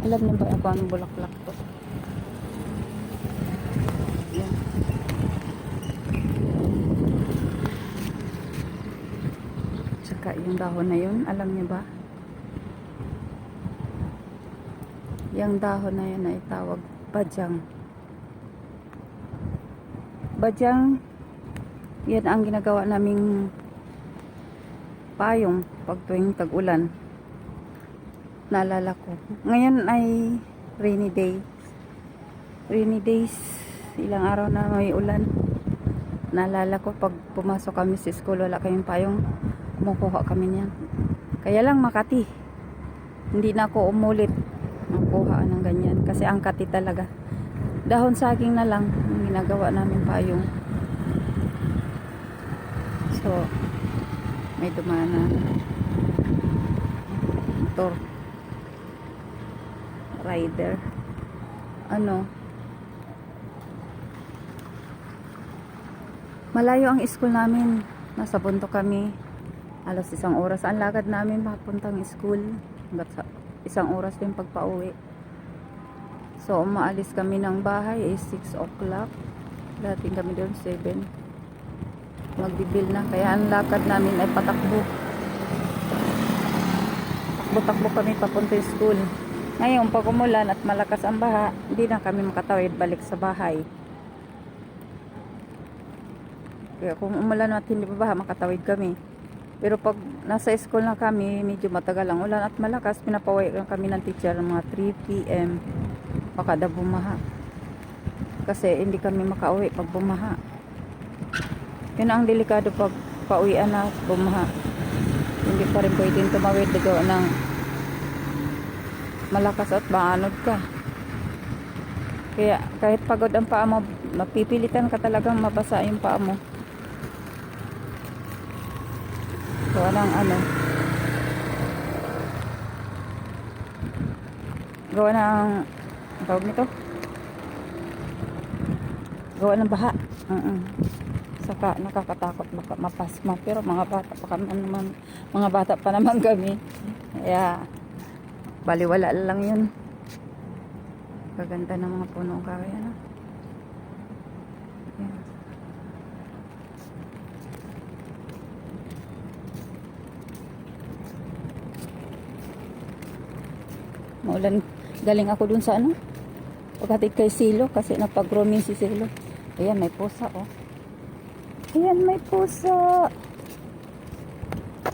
Alam niyo ba kung anong bulaklak to? Yan. Tsaka yung dahon na yun, alam niyo ba? Yung dahon na yun ay tawag badyang. Badyang, yan ang ginagawa naming payong pag tuwing tag-ulan. Naalala ko. Ngayon ay rainy day. Rainy days. Ilang araw na may ulan. Naalala ko pag pumasok kami sa school, wala kaming payong. Kumukuha kami niyan. Kaya lang Makati. Hindi na ako umulit makuha ng ganyan. Kasi ang kati talaga. Dahon saging na lang ang ginagawa namin payong. So, may dumana motor rider. Malayo ang school namin. Nasa bundok kami. Alas 1 oras ang lakad namin papuntang school. Hanggat sa 1 oras din pagpa-uwi. So, umaalis kami ng bahay 6 o'clock. Dating kami doon 7. Magbibil na. Kaya ang lakad namin ay patakbo. Takbo-takbo kami papunta sa school. Ngayon, pag umulan at malakas ang baha, hindi na kami makatawid balik sa bahay. Kaya kung umulan at hindi pa baha, makatawid kami. Pero pag nasa school na kami, medyo matagal ang ulan at malakas, pinapauwi lang kami ng teacher ng mga 3 p.m. Baka daw bumaha. Kasi hindi kami makauwi pag bumaha. Yun ang delikado pag pauwian na bumaha. Hindi pa rin pwedeng tumawid doon ng malakas at maanod ka. Kaya kahit pagod ang paa mo, mapipilitan ka talagang mabasa yung paa mo. So, gawa ng tawag nito, gawa ng baha. Saka nakakatakot baka mapasma, pero mga bata pa naman kami, kaya baliwala lang yun. Gaganda ng mga punong kahoy, ano? Yan. Maulan. Galing ako dun sa paghatid kay Silo, kasi napag-grooming si Silo. Ayan, may pusa, oh. Ayan, may pusa.